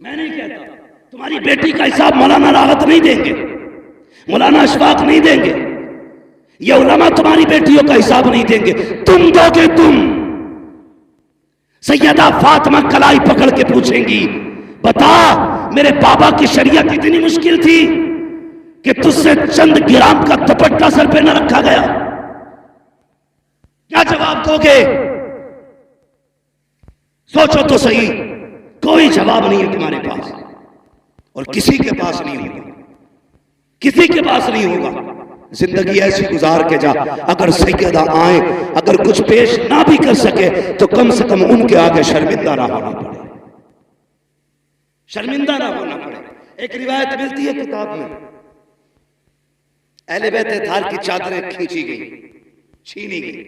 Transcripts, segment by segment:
मैं नहीं कहता। तुम्हारी बेटी का हिसाब मौलाना राहत नहीं देंगे, मौलाना अशफाक नहीं देंगे, ये उलमा तुम्हारी बेटियों का हिसाब नहीं देंगे, तुम दोगे। तुम सैयदा फातिमा कलाई पकड़ के पूछेंगी, बता मेरे बाबा की शरीयत इतनी मुश्किल थी कि तुझसे चंद ग्राम का दुपट्टा सर पे न रखा गया? क्या जवाब दोगे? सोचो तो सही। कोई जवाब नहीं है तुम्हारे पास, और किसी के पास नहीं होगा, किसी के पास नहीं होगा। जिंदगी ऐसी गुजार के जा, अगर सैयदा आए, अगर कुछ पेश ना भी कर सके तो कम से कम उनके आगे शर्मिंदा ना होना पड़े, शर्मिंदा ना होना पड़े। एक रिवायत मिलती है किताब में, अहले बैत अत्हार की चादरें खींची गई, छीनी गई,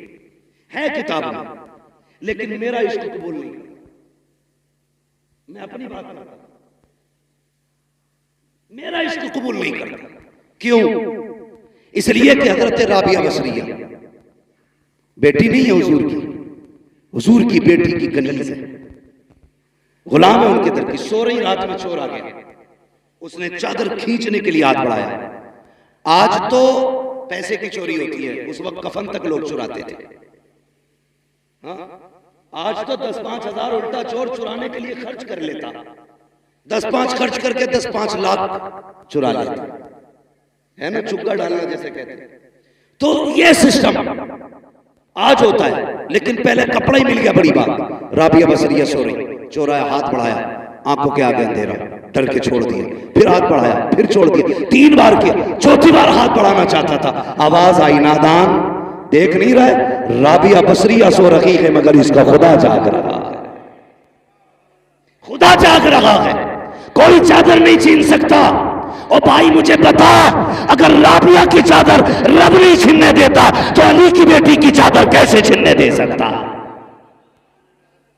है किताब में, लेकिन मेरा इश्क कबूल नहीं। मैं अपनी बात करता, मेरा इश्क कबूल नहीं करता। क्यों? इसलिए कि हजरत राबिया बसरिया बेटी नहीं है हुजूर की, हुजूर की बेटी की कनीज है, गुलाम है उनके दर की। सो रही रात में चोर आ गया, उसने चादर खींचने के लिए हाथ बढ़ाया। आज तो पैसे की चोरी होती है, उस वक्त कफन तक लोग चुराते थे। हाँ? आज तो 10-5 हजार उल्टा चोर चुराने के लिए खर्च कर लेता, 10-5 खर्च करके 10-5 लाख चुरा लेता है ना, चुक्का डालना जैसे कहते हैं। तो ये सिस्टम आज होता है, लेकिन पहले कपड़ा ही मिल गया, बड़ी बात। राबिया बसरिया सो रही, चोर आया, हाथ बढ़ाया, आंखों के आगे अंधेरा, डर के छोड़ दिया, फिर हाथ बढ़ाया, फिर छोड़ दिया, 3 बार किया, चौथी बार हाथ बढ़ाना चाहता था, आवाज आई, नादान देख नहीं रहे, राबिया बसरिया सो रही है मगर इसका खुदा जाग रहा है, खुदा जाग रहा है, कोई चादर नहीं छीन सकता। ओ भाई मुझे बता, अगर राबिया की चादर रब नहीं छीनने देता तो अली की बेटी की चादर कैसे छीनने दे सकता?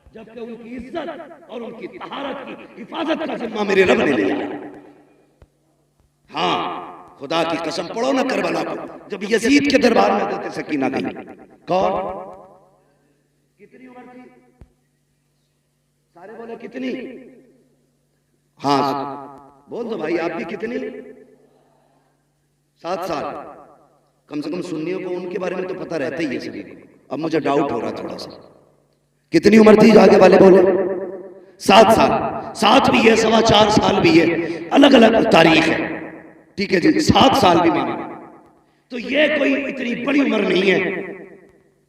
जबकि उनकी इज्जत और उनकी तहारत की हिफाजत का जिम्मा मेरे रब ने लिया। हाँ, खुदा की कसम, पढ़ो ना करबला को, जब यजीद के दरबार में हज़रत सकीना गई। कौन? कितनी उम्र थी? सारे बोले कितनी? हाँ बोल दो भाई, आप भी कितनी? 7 साल। कम से कम सुन्नियों को उनके बारे में तो पता रहता ही है सभी को। अब मुझे डाउट हो रहा थोड़ा सा, कितनी उम्र थी? आगे वाले बोले 7 साल। 7 भी है, 4.25 साल भी है, अलग अलग तारीख है, ठीक है जी। 7 साल भी माना तो ये कोई इतनी बड़ी उम्र नहीं है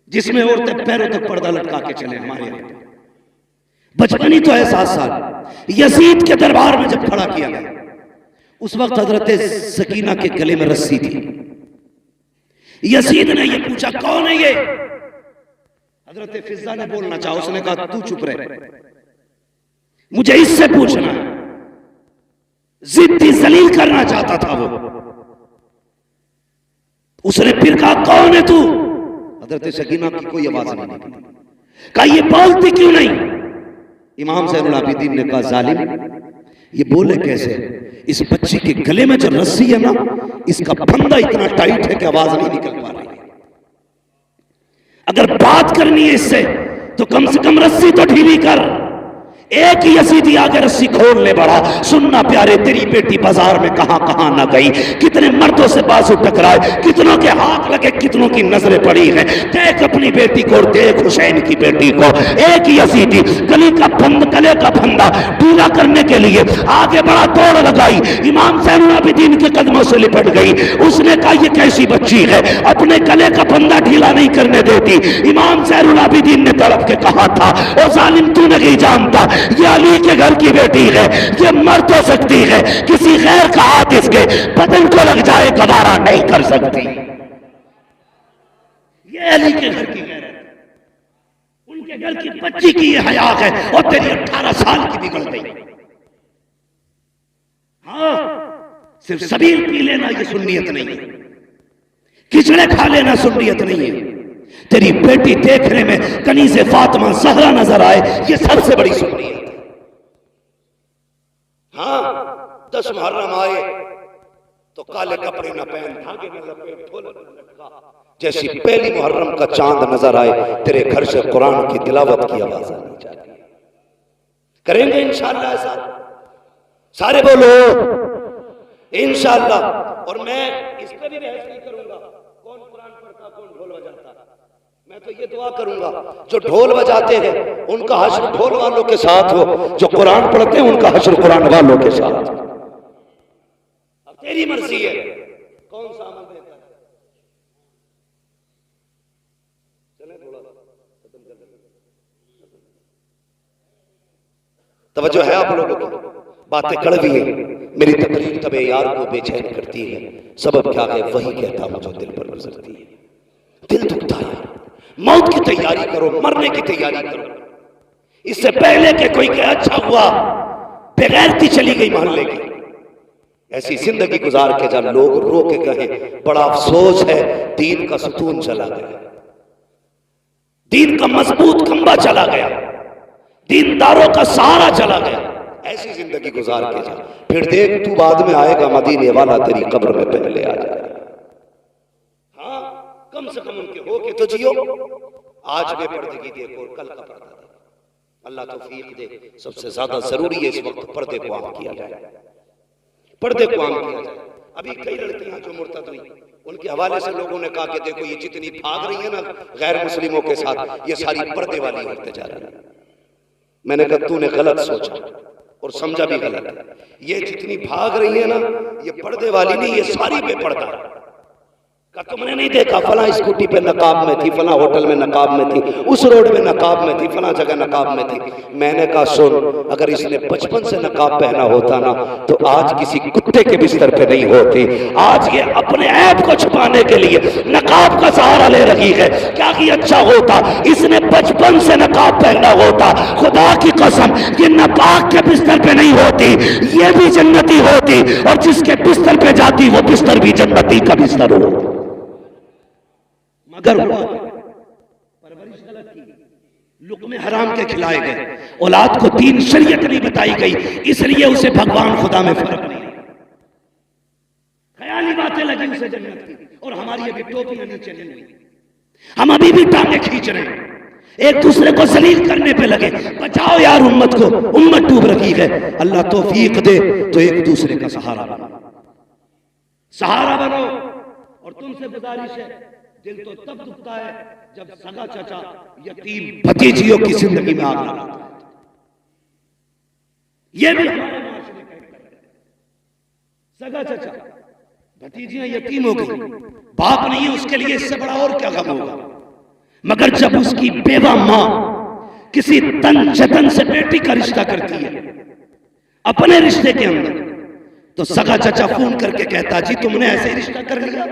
जिसमें औरतें पैरों तक पर्दा लटका के चले। हमारे यहाँ बचपन ही तो है 7 साल। यजीद के दरबार में जब खड़ा किया गया, उस वक्त हजरत सकीना के गले में रस्सी थी। यजीद ने ये पूछा, कौन है ये? हजरत फिजा ने बोलना चाहा, उसने कहा तू चुप रहे, मुझे इससे पूछना है। जिद्दी जलील करना चाहता था वो। उसने फिर कहा कौन है तू? हजरत सकीना की कोई आवाज नहीं निकली। कहा ये बोलती क्यों नहीं? इमाम ज़ैनुल आबिदीन ने कहा जालिम, ये बोले कैसे? इस बच्ची के गले में जो रस्सी है ना, इसका फंदा इतना टाइट है कि आवाज नहीं निकल पा रही। अगर बात करनी है इससे तो कम से कम रस्सी तो ढीली कर। एक ही यजीदी आगे रस्सी खोलने बढ़ा, सुनना प्यारे तेरी बेटी बाजार में कहां कहां ना गई, कितने मर्दों से बाजू टकराए, कितनों के हाथ लगे, कितनों की नजरें पड़ी हैं। देख अपनी बेटी को और देख हुसैन की बेटी को। एक ही यजीदी गले का फंदा ढीला करने के लिए आगे बढ़ा, दौड़ लगाई, इमाम ज़ैनुल आबिदीन के कदमों से लिपट गई। उसने कहा ये कैसी बच्ची है, अपने गले का फंदा ढीला नहीं करने देती। इमाम ज़ैनुल आबिदीन ने तड़प के कहा था, ओ जालिम तू नहीं जानता, ये अली के घर की बेटी है, ये मर तो सकती है, किसी गैर का हाथ इसके बदन को लग जाए गवारा नहीं कर सकती। ये अली के घर की गैर है, उनके घर की बच्ची की ये हया है, और तेरी 18 साल की बिगड़ गई। हाँ, सिर्फ सबील पी लेना ये सुन्नियत नहीं है, खिचड़े खा लेना सुन्नियत नहीं है। तेरी बेटी देखने में कनीज़े फातिमा ज़हरा नजर आए, ये सबसे बड़ी सुन्नियत है। हाँ, 10 मुहर्रम आए तो काले कपड़े न पहन, धागे न लपेट, ढोलक न लटका, जैसी पहली मुहर्रम का चांद नजर आए तेरे घर से कुरान की तिलावत की आवाज आनी चाहिए। करेंगे इंशाअल्लाह ऐसा। सारे बोलो इंशाअल्लाह। और मैं इस पर भी बहस नहीं करूंगा कौन कुरान पढ़ता कौन ढोल बजाता। मैं तो ये दुआ करूंगा जो ढोल बजाते हैं उनका हश्र ढोल वालों के साथ हो, जो कुरान पढ़ते हैं उनका हश्र कुरान वालों के साथ। अब तेरी मर्जी है कौन सा अमल देता है। चले थोड़ा खत्म कर दे। तवज्जो है आप लोगों को। बातें कड़वी है, मेरी तकरीर तबे यार को बेचैन करती है। सबब क्या है वही कहता हूं जो दिल पर गुजरती है। दिल दुखता है, मौत की तैयारी करो, मरने की तैयारी करो। इससे पहले कि कोई कहे अच्छा हुआ बेगैरती चली गई मोहल्ले की, ऐसी जिंदगी गुजार के जब लोग रो के कहे बड़ा अफसोस है दीन का सुतून चला गया, दीन का मजबूत खंबा चला गया, दीनदारों का सहारा चला गया। ऐसी जिंदगी गुजार के जा, फिर देख तू बाद में आएगा मदीने वाला तेरी कब्र में पहले आ जाएगा। हाँ कम से कम उनके हो के तो जियो। आज बेपर्दगी देखो और कल का पर्दा देखो। अल्लाह तौफीक दे। सबसे ज्यादा जरूरी है इस वक्त पर्दे को आम किया जाए, पर्दे को आम किया जाए। अभी कई लड़कियां जो मुर्तद हुई उनके हवाले से लोगों ने कहा कि देखो ये जितनी भाग रही है ना गैर मुस्लिमों के साथ, ये सारी पर्दे वाली होते जा रही है। मैंने कहा तूने गलत सोचा और समझा भी गलत है। ये जितनी भाग रही है ना ये पर्दे वाली नहीं, ये सारी बेपर्दा। का तुमने नहीं देखा फला स्कूटी पे नकाब में थी, फला होटल में नकाब में थी, उस रोड में नकाब में थी, फला जगह नकाब में थी। मैंने कहा सुन, अगर इसने बचपन से नकाब पहना होता ना तो आज किसी कुत्ते के बिस्तर पे नहीं होती। आज ये अपने ऐब को छुपाने के लिए नकाब का सहारा ले रही है। क्या कि अच्छा होता इसने बचपन से नकाब पहना होता, खुदा की कसम ये नापाक के बिस्तर पे नहीं होती, ये भी जन्नती होती। और जिसके बिस्तर पे जाती वो बिस्तर भी जन्नती का बिस्तर होता। मगर हुआ परवरिश गलत की, लुक़्मे हराम के खिलाए गए, औलाद को दीन शरीयत नहीं बताई गई, इसलिए उसे भगवान खुदा में फर्क नहीं। ख्याली बातें लगी उसे जन्नत की, और हमारी अभी टोपियां नीचे नहीं हुई, हम अभी भी टांगे खींच रहे हैं, एक दूसरे को जलील करने पे लगे। बचाओ यार उम्मत को, उम्मत डूब रही है। अल्लाह तौफीक दे तो एक दूसरे का सहारा बनो, सहारा बनो। और तुमसे गुजारिश है, दिल तो तब दुखता है जब सगा चाचा यतीम भतीजियों की जिंदगी में आग लगाता है। यह भी हमारे माशरे का एक है। सगा चाचा भतीजियां यतीम हो गई, बाप नहीं है उसके लिए इससे बड़ा और क्या गम होगा। मगर जब उसकी बेवा मां किसी तन जतन से बेटी का रिश्ता करती है अपने रिश्ते के अंदर, तो सगा चाचा फोन करके कहता जी तुमने ऐसे ही रिश्ता कर लिया,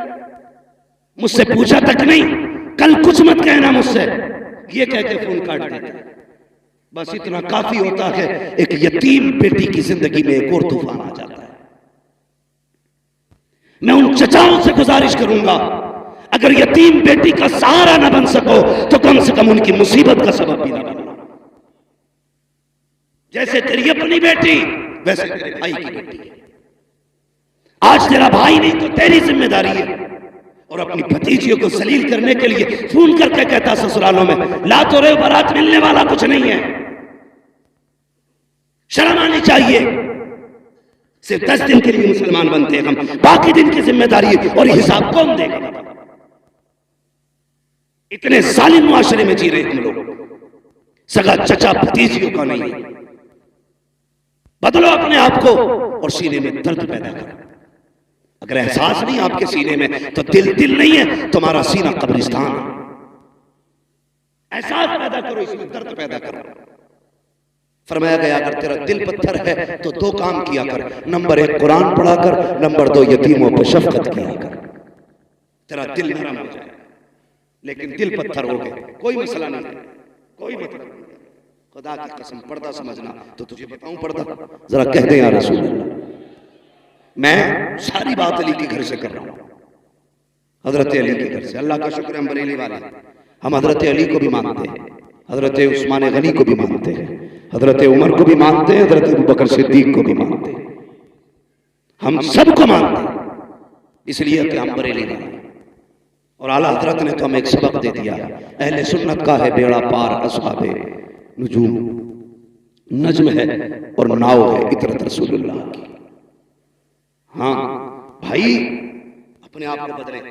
मुझसे पूछा तक नहीं, कल कुछ मत कहना मुझसे, ये कह के फोन काट देते। बस इतना काफी होता है, एक यतीम बेटी की जिंदगी में एक और तूफान आ जाता है। मैं उन चचाओं से गुजारिश करूंगा, अगर यतीम बेटी का सहारा ना बन सको तो कम से कम उनकी मुसीबत का सबब भी ना बनना। जैसे तेरी अपनी बेटी वैसे तेरे भाई की बेटी है। आज तेरा भाई नहीं तो तेरी जिम्मेदारी है। और अपनी भतीजियों को जलील करने के लिए फोन करके कहता ससुरालों में ला तो रहे बारात मिलने वाला कुछ नहीं है। शर्म आनी चाहिए। सिर्फ 10 दिन के लिए मुसलमान बनते हैं हम, बाकी दिन की जिम्मेदारी और हिसाब कौन देगा? इतने जालिम मुआशरे में जी रहे हम लोग, सगा चचा भतीजियों का नहीं। बदलो अपने आप को और सीने में दर्द पैदा करो। अगर एहसास नहीं आपके सीने में तो दिल नहीं है, तुम्हारा सीना कब्रिस्तान है। एहसास पैदा करो, इसमें दर्द पैदा करो। फरमाया गया अगर तेरा दिल पत्थर है तो 2 काम किया कर, नंबर 1 कुरान पढ़ा कर, नंबर 2 यतीमों पर शफकत किया कर। तेरा दिल नरम हो जाए। लेकिन दिल पत्थर हो गए कोई मसला नहीं है, कोई मतलब नहीं। खुदा की कसम पर्दा समझना तो तुझे बताऊं पर्दा, जरा कह दे या रसूल अल्लाह। मैं सारी बात अली के घर से कर रहा हूं, हजरत अली के घर से। अल्लाह का शुक्र हम बरेली वाले, हम हजरत अली को भी मानते हैं, हजरत उस्मान गनी को भी मानते हैं, हजरत उमर को भी मानते हैं, हजरत अबू बकर सिद्दीक को भी मानते हैं। हम सबको मानते हैं इसलिए कि हम बरेली वाले। और आला हजरत ने तो हमें एक सबक दे दिया, अहले सुन्नत का है बेड़ा पार अस्हाबे नुजूम। नज्म है और नाव है इतरत रसूलुल्लाह की। हाँ भाई, अपने आप को बदलें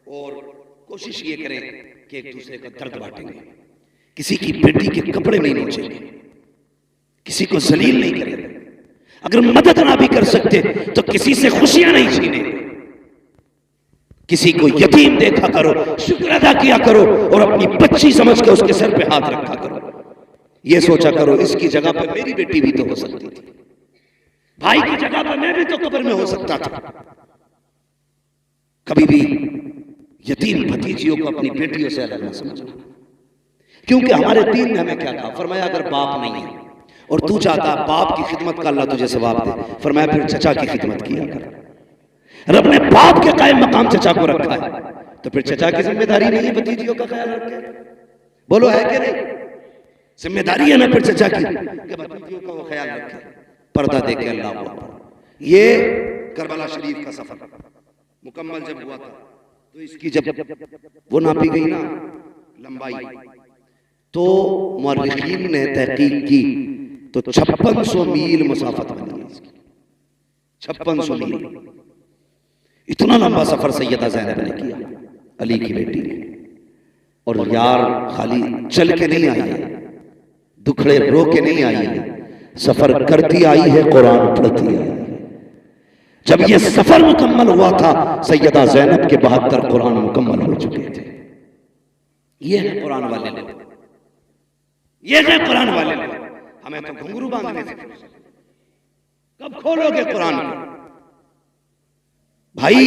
और कोशिश ये करें कि एक दूसरे का दर्द बांटेंगे, किसी की बेटी के कपड़े नहीं नोचेंगे, किसी को जलील नहीं करेंगे, अगर मदद ना भी कर सकते तो किसी से खुशियां नहीं छीने, किसी को यतीम देखा करो, शुक्र अदा किया करो और अपनी बच्ची समझ के उसके सर पे हाथ रखा करो। ये सोचा करो इसकी जगह पर मेरी बेटी भी तो हो सकती थी, भाई की जगह पर मैं भी तो कब्र में हो सकता था। कभी भी यतीम भतीजियों को अपनी बेटियों से अलग न समझना, क्योंकि हमारे दीन ने हमें क्या कहा, फरमाया अगर बाप नहीं है और तू चाहता बाप की खिदमत का अल्लाह तुझे सवाब दे, फरमाया फिर चचा की खिदमत किया कर। रब ने बाप के कायम मकाम चचा को रखा है, तो फिर चचा की जिम्मेदारी नहीं है भतीजियों का ख्याल रखे? बोलो है कि नहीं? जिम्मेदारी है ना फिर चचा की कि भतीजियों का वो ख्याल रखे, पर्दा दे के अल्लाह को। ये करबला शरीफ का सफर मुकम्मल जब हुआ था तो इसकी जब वो नापी गई ना लंबाई, तो मुअर्रिखीन ने तहकीक की तो 5600 मील मुसाफत बनी है इसकी, 5600 मील। इतना लंबा सफर सैयदा ज़ैनब ने किया, अली की बेटी ने। और यार खाली चल के नहीं आई है, दुखड़े रो के नहीं आई है, सफर करती आई है, कुरान पढ़ती आई है। जब ये सफर मुकम्मल हुआ था सैयदा ज़ैनब के 72 कुरान मुकम्मल हो चुके थे। ये है कुरान वाले लोग, ये है कुरान वाले लोग। हमें तो घुंघरू बांधने से कब खोलोगे कुरान को? भाई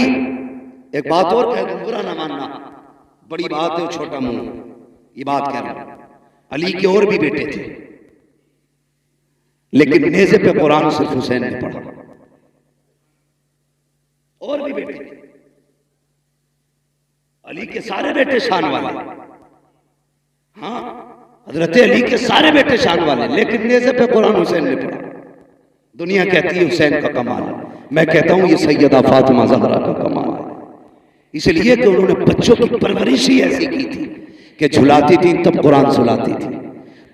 एक बात और कह दूं, बुरा ना मानना, बड़ी बात है छोटा मुंह, ये बात कह रहा हूं। अली के और भी बेटे थे, लेकिन नेज़े पे कुरान सिर्फ हुसैन ने पढ़ा। और भी बेटे थे, अली के सारे बेटे शान वाले, हाँ हजरत अली के सारे बेटे शान वाले, लेकिन नेज़े पे कुरान हुसैन ने पढ़ा। दुनिया कहती है हुसैन का कमाल है, मैं कहता हूं ये सैयदा फातिमा ज़हरा का कमाल है। इसलिए कि उन्होंने बच्चों की परवरिश ही ऐसी की थी कि झुलाती थी तब कुरान सुनाती थी,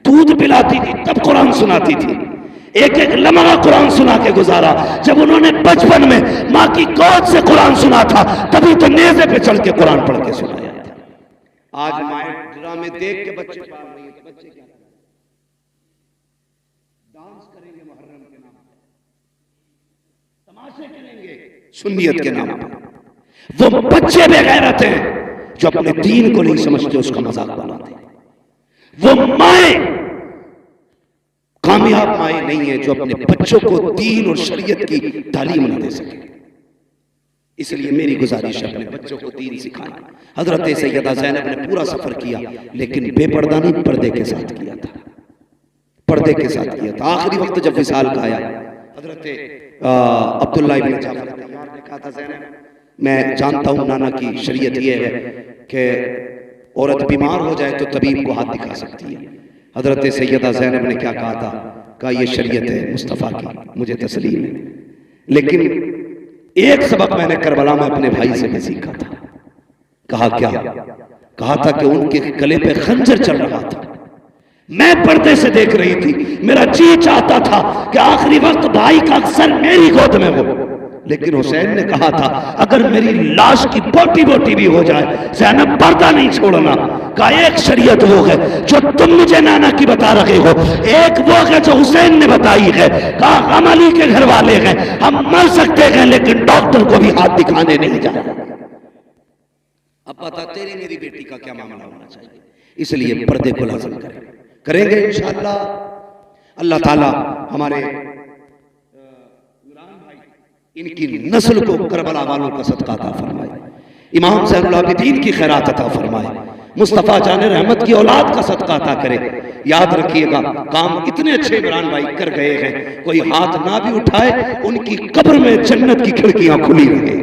दूध पिलाती थी तब कुरान सुनाती थी, एक एक लम्हा कुरान सुना के गुजारा। जब उन्होंने बचपन में माँ की गोद से कुरान सुना था तभी तो नेज़े पे चढ़ के कुरान पढ़ के सुनाया था। आज माए ड्रामे देख के बच्चे पाल रही है, तो बच्चे क्या करें? डांस करेंगे मुहर्रम के नाम पे, तमाशे करेंगे सुन्नियत के नाम पे। वो बच्चे बेगैरत हैं जो अपने दीन को नहीं समझते, उसका मजाक बनाते हैं। वो माए कामयाब माए नहीं है जो अपने बच्चों को दीन और शरीयत की तालीम न दे सके। इसलिए मेरी गुजारिश है अपने बच्चों को दीन सिखाएं। हजरत सैयदा ज़ैनब ने पूरा सफर किया, लेकिन बेपर्दा नहीं, पर्दे के साथ किया था, पर्दे के साथ किया था। आखिरी वक्त जब विसाल का आया, हजरत अब्दुल्लाह इब्न जाफर तैयार ने कहा था ज़ैनब, मैं जानता हूं नाना की शरीयत यह है कि औरत बीमार हो जाए तो तबीब को हाथ दिखा सकती है। हजरत सैयदा ज़ैनब ने क्या कहा था? कहा यह शरीयत है मुस्तफ़ा की, मुझे तस्लीम है, लेकिन एक सबक मैंने करबला में अपने भाई से भी सीखा था। कहा क्या? कहा था कि उनके गले पे खंजर चल रहा था, मैं पर्दे से देख रही थी, मेरा जी चाहता था कि आखिरी वक्त भाई का सर मेरी गोद में हो, लेकिन हुसैन ने कहा था अगर मेरी लाश की बोटी बोटी भी हो जाए ज़ैनब पर्दा नहीं छोड़ना। का एक शरीयत वो है जो तुम मुझे नाना की बता रहे हो, एक वो है जो हुसैन ने बताई है। कहा हम अली के घर वाले हैं, हम मर सकते हैं लेकिन डॉक्टर को भी हाथ दिखाने नहीं जाए। अब पता तेरी मेरी बेटी का क्या मामला होना चाहिए, इसलिए पर्दे को लाज़िम करेंगे इंशाअल्लाह। अल्लाह ताला हमारे इनकी नस्ल को करबला वालों का सदका अता फरमाए, इमाम ज़ैनुल आबिदीन की खैरात अता फरमाए, मुस्तफ़ा जाने रहमत की औलाद का सदका अता करे। याद रखिएगा काम इतने अच्छे इमरान भाई कर गए हैं, कोई हाथ ना भी उठाए उनकी कब्र में जन्नत की खिड़कियां खुली रहें।